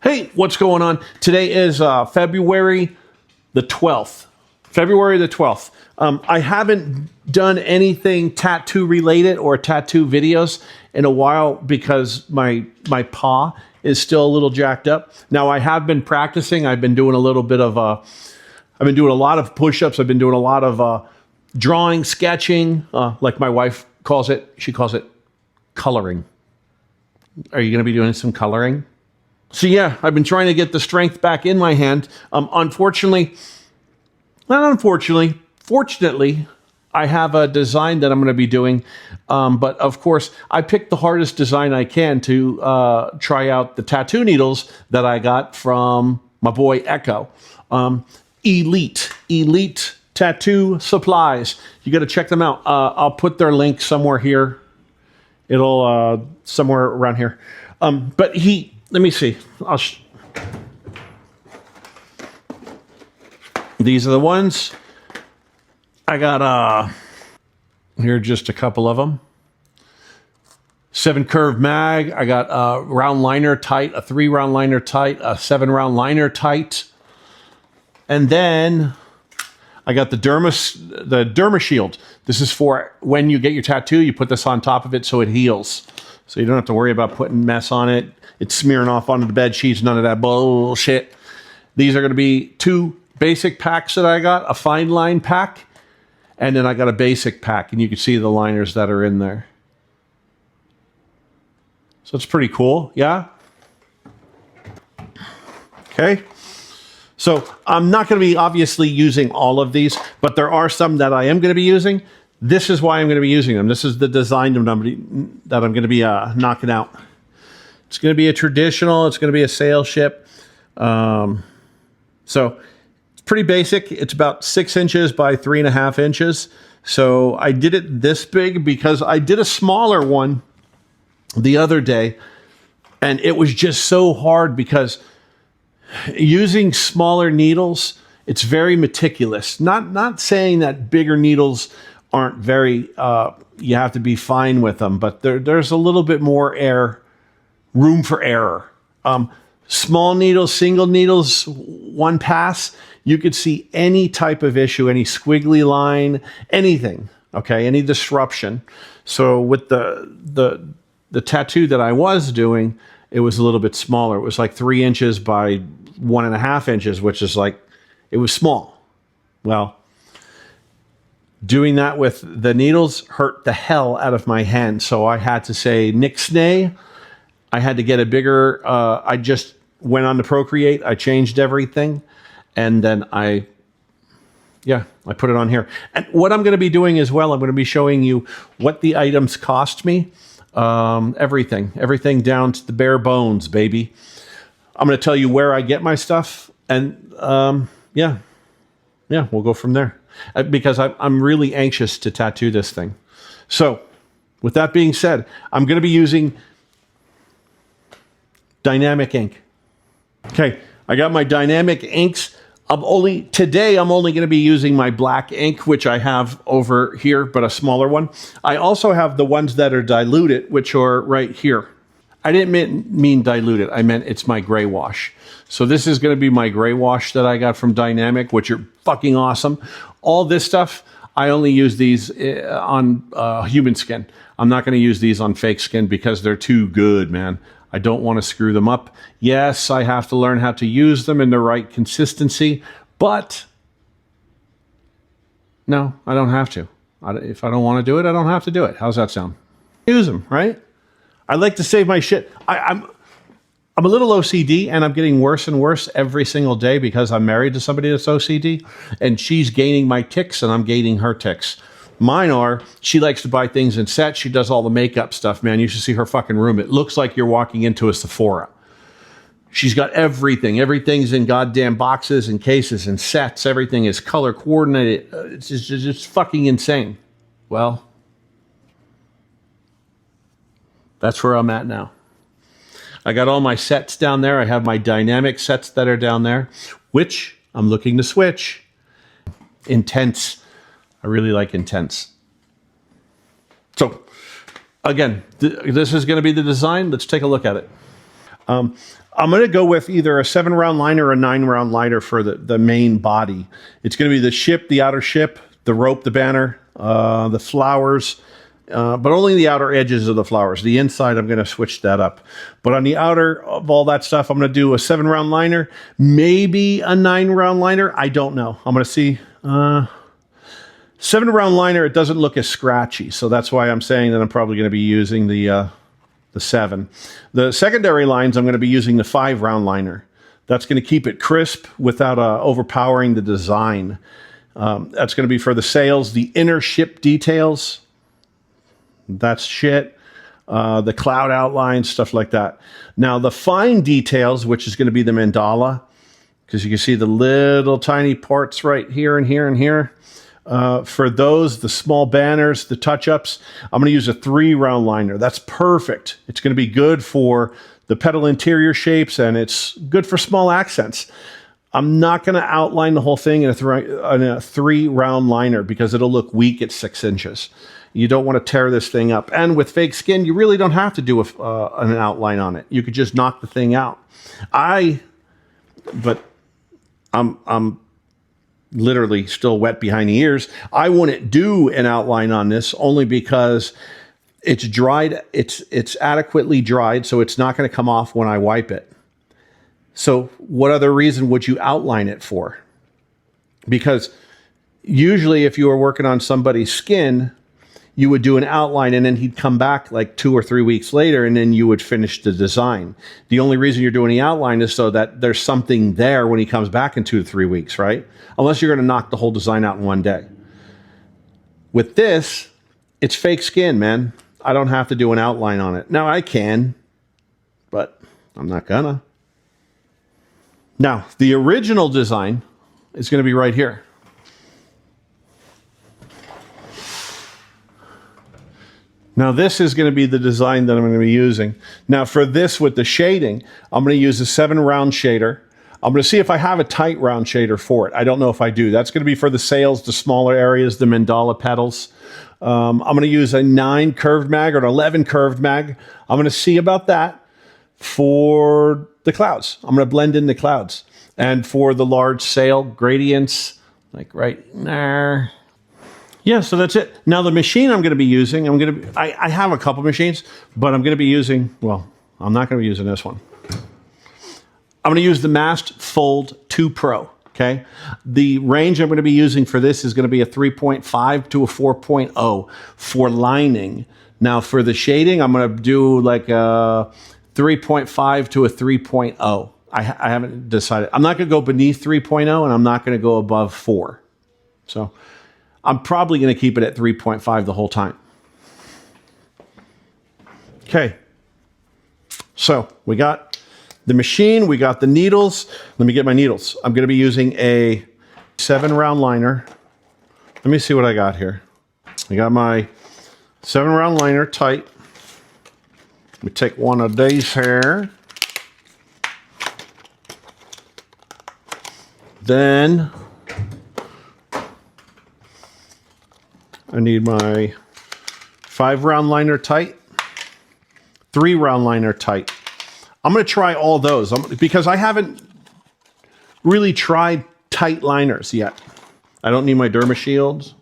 Hey, what's going on? Today is February the 12th. February the 12th. I haven't done anything tattoo related or tattoo videos in a while because my paw is still a little jacked up. Now I have been practicing. I've been doing a little bit of I've been doing a lot of push-ups. I've been doing a lot of drawing, sketching, like my wife calls it. She calls it coloring. Are you going to be doing some coloring? So yeah, I've been trying to get the strength back in my hand. Fortunately, I have a design that I'm going to be doing. But of course, I picked the hardest design I can to try out the tattoo needles that I got from my boy Echo. Elite Tattoo Supplies. You got to check them out. I'll put their link somewhere here. It'll somewhere around here. But let me see. These are the ones. I got, here are just a couple of them. 7 curve mag. I got a round liner tight, a 3 round liner tight, a 7 round liner tight. And then I got the Derma Shield. This is for when you get your tattoo, you put this on top of it so it heals. So you don't have to worry about putting mess on it. It's smearing off onto the bed sheets, none of that bullshit. These are going to be 2 basic packs that I got, a fine line pack, and then I got a basic pack, and you can see the liners that are in there. So it's pretty cool, yeah? Okay. So I'm not going to be obviously using all of these, but there are some that I am going to be using. This is why I'm going to be using them. This is the design that I'm going to be knocking out. It's going to be a traditional. It's going to be a sail ship. So it's pretty basic. It's about 6 inches by 3.5 inches. So I did it this big because I did a smaller one the other day, and it was just so hard because using smaller needles, it's very meticulous. Not saying that bigger needles aren't very, you have to be fine with them, but there's a little bit more room for error. Small needles, single needles, one pass, you could see any type of issue, any squiggly line, anything, okay, any disruption. So with the tattoo that I was doing, it was a little bit smaller. It was like 3 inches by 1.5 inches, which is like, it was small. Well, doing that with the needles hurt the hell out of my hand. So I had to say, nixnay. I had to get a bigger, I just went on to Procreate. I changed everything. And then I put it on here. And what I'm going to be doing as well, I'm going to be showing you what the items cost me. Everything down to the bare bones, baby. I'm going to tell you where I get my stuff. And we'll go from there. Because I'm really anxious to tattoo this thing. So with that being said, I'm going to be using dynamic ink. Okay, I got my dynamic inks. Today I'm only going to be using my black ink, which I have over here, but a smaller one. I also have the ones that are diluted, which are right here. I didn't mean diluted. I meant it's my gray wash. So this is going to be my gray wash that I got from Dynamic, which are fucking awesome. All this stuff, I only use these on human skin. I'm not going to use these on fake skin because they're too good, man. I don't want to screw them up. Yes, I have to learn how to use them in the right consistency, but no, I don't have to. If I don't want to do it, I don't have to do it. How's that sound? Use them, right? I like to save my shit. I'm a little OCD, and I'm getting worse and worse every single day because I'm married to somebody that's OCD, and she's gaining my tics, and I'm gaining her tics. Mine are, she likes to buy things in sets. She does all the makeup stuff, man. You should see her fucking room. It looks like you're walking into a Sephora. She's got everything. Everything's in goddamn boxes and cases and sets. Everything is color coordinated. It's just fucking insane. Well, that's where I'm at now. I got all my sets down there. I have my dynamic sets that are down there, which I'm looking to switch. Intense. I really like intense. So, again, this is going to be the design. Let's take a look at it. I'm going to go with either a 7-round liner or a 9-round liner for the main body. It's going to be the ship, the outer ship, the rope, the banner, the flowers, but only the outer edges of the flowers. The inside, I'm going to switch that up. But on the outer of all that stuff, I'm going to do a 7-round liner, maybe a 9-round liner. I don't know. I'm going to see. 7-round liner, it doesn't look as scratchy, so that's why I'm saying that I'm probably going to be using the 7. The secondary lines, I'm going to be using the 5-round liner. That's going to keep it crisp without overpowering the design. That's going to be for the sails, the inner ship details. That's shit. The cloud outlines, stuff like that. Now, the fine details, which is going to be the mandala, because you can see the little tiny parts right here and here and here. For those, the small banners, the touch-ups, I'm going to use a 3-round liner. That's perfect. It's going to be good for the pedal interior shapes, and it's good for small accents. I'm not going to outline the whole thing in a 3-round liner because it'll look weak at 6 inches. You don't want to tear this thing up. And with fake skin, you really don't have to do an outline on it. You could just knock the thing out. I'm literally still wet behind the ears. I wouldn't do an outline on this only because it's dried. It's adequately dried, so it's not going to come off when I wipe it. So what other reason would you outline it for? Because usually if you were working on somebody's skin, you would do an outline and then he'd come back like 2 or 3 weeks later and then you would finish the design. The only reason you're doing the outline is so that there's something there when he comes back in 2 to 3 weeks, right? Unless you're going to knock the whole design out in one day. With this, it's fake skin, man. I don't have to do an outline on it. Now I can, but I'm not gonna. Now, the original design is going to be right here. Now, this is going to be the design that I'm going to be using. Now, for this with the shading, I'm going to use a 7-round shader. I'm going to see if I have a tight round shader for it. I don't know if I do. That's going to be for the sails, the smaller areas, the mandala pedals. I'm going to use a 9 curved mag or an 11 curved mag. I'm going to see about that for the clouds. I'm going to blend in the clouds. And for the large sail gradients, like right there. Yeah, so that's it. Now the machine I'm going to be using, I have a couple machines, but I'm going to be using, well, I'm not going to be using this one. I'm going to use the Mast Fold 2 Pro, okay? The range I'm going to be using for this is going to be a 3.5 to a 4.0 for lining. Now for the shading, I'm going to do like a 3.5 to a 3.0. I haven't decided. I'm not going to go beneath 3.0 and I'm not going to go above 4. So I'm probably going to keep it at 3.5 the whole time. Okay. So we got the machine, we got the needles. Let me get my needles. I'm going to be using a 7-round liner. Let me see what I got here. I got my 7-round liner tight. Let me take one of these here. Then I need my 5-round liner tight, 3-round liner tight. I'm going to try all those because I haven't really tried tight liners yet. I don't need my Derma Shields.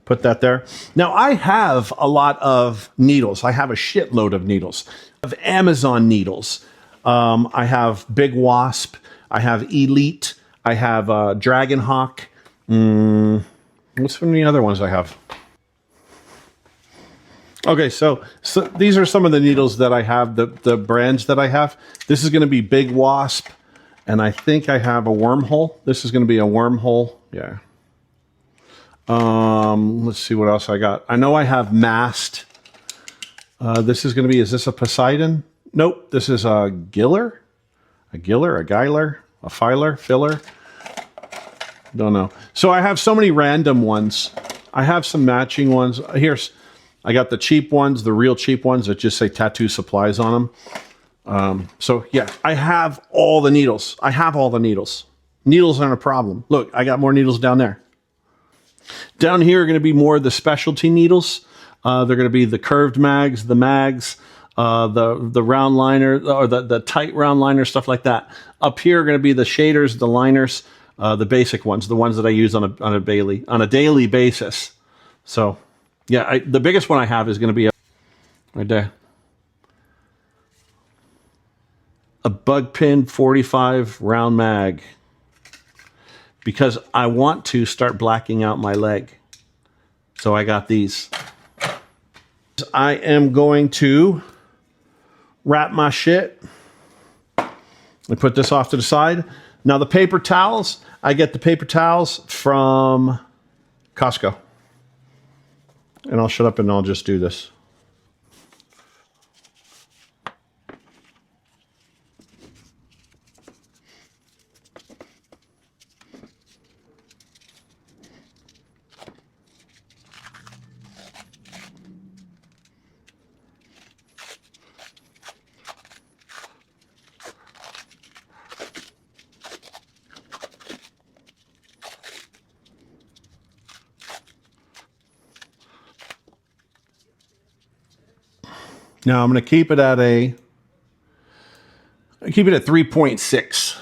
Put that there. Now I have a lot of needles. I have a shitload of needles. I have Amazon needles. I have Big Wasp. I have Elite. I have Dragon Hawk. What's some of the other ones I have? Okay, so these are some of the needles that I have, the brands that I have. This is going to be Big Wasp, and I think I have a Wormhole. This is going to be a Wormhole, yeah. Let's see what else I got. I know I have Mast. This is going to be, is this a Poseidon? Nope, this is a Giller? A Giller, a Geiler, a Filer, Filler? Don't know. So I have so many random ones. I have some matching ones. I got the cheap ones, the real cheap ones that just say Tattoo Supplies on them. So yeah, I have all the needles. I have all the needles. Needles aren't a problem. Look, I got more needles down there. Down here are going to be more of the specialty needles. They're going to be the curved mags, the mags. the round liner or the tight round liner, stuff like that. Up here are going to be the shaders, the liners, the basic ones, the ones that I use on a daily basis. So, yeah, the biggest one I have is going to be right there. A bug pin 45 round mag, because I want to start blacking out my leg. So I got these. I am going to wrap my shit and put this off to the side. Now the paper towels, I get the paper towels from Costco. And I'll shut up and I'll just do this. Now I'm going to keep it at 3.6.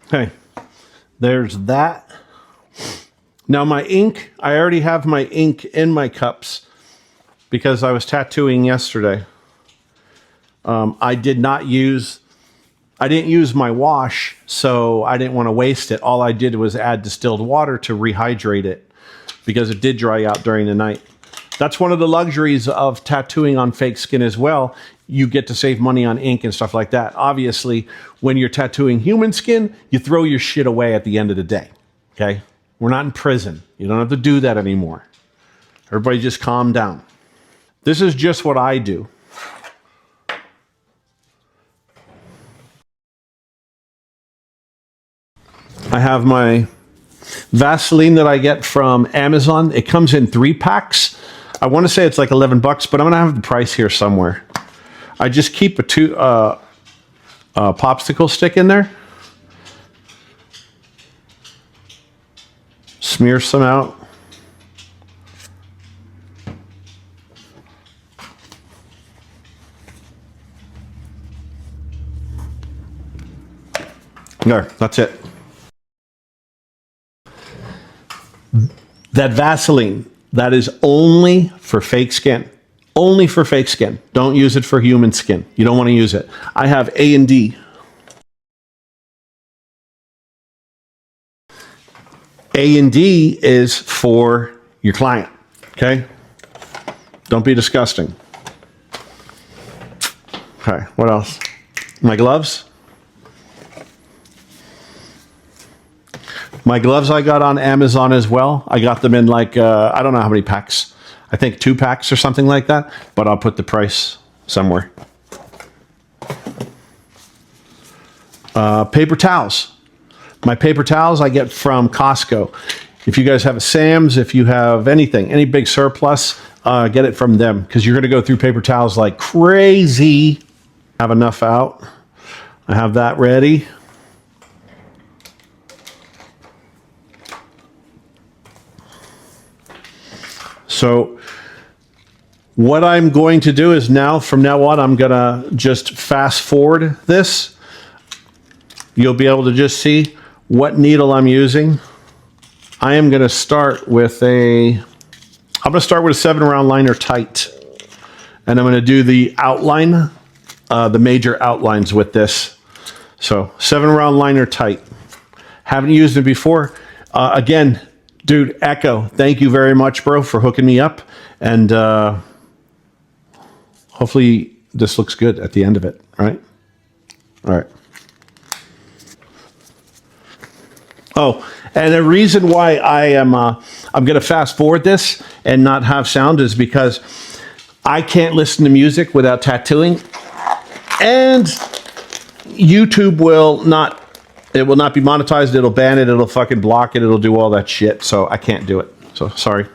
Okay, there's that. Now my ink, I already have my ink in my cups because I was tattooing yesterday. I didn't use my wash, so I didn't want to waste it. All I did was add distilled water to rehydrate it because it did dry out during the night. That's one of the luxuries of tattooing on fake skin as well. You get to save money on ink and stuff like that. Obviously, when you're tattooing human skin, you throw your shit away at the end of the day, okay? We're not in prison. You don't have to do that anymore. Everybody just calm down. This is just what I do. I have my Vaseline that I get from Amazon. It comes in 3 packs. I want to say it's like $11, but I'm going to have the price here somewhere. I just keep a popsicle stick in there. Smear some out. There, that's it. That Vaseline, that is only for fake skin. Only for fake skin. Don't use it for human skin. You don't want to use it. I have A&D. A&D is for your client, okay? Don't be disgusting. Okay, what else? My gloves. My gloves I got on Amazon as well. I got them in like, I don't know how many packs. I think 2 packs or something like that, but I'll put the price somewhere. Paper towels. My paper towels I get from Costco. If you guys have a Sam's, if you have anything, any big surplus, get it from them because you're going to go through paper towels like crazy. Have enough out. I have that ready. So what I'm going to do is from now on, I'm going to just fast forward this. You'll be able to just see what needle I'm using. I am going to start with a 7-round liner tight. And I'm going to do the outline, the major outlines with this. So 7-round liner tight. Haven't used it before. Again, dude, Echo, thank you very much, bro, for hooking me up. And hopefully this looks good at the end of it, right? All right. Oh, and the reason why I'm going to fast forward this and not have sound is because I can't listen to music without tattooing. And YouTube will not be monetized. It'll ban it. It'll fucking block it. It'll do all that shit. So I can't do it. So sorry.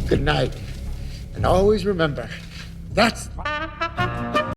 Good night. And always remember, that's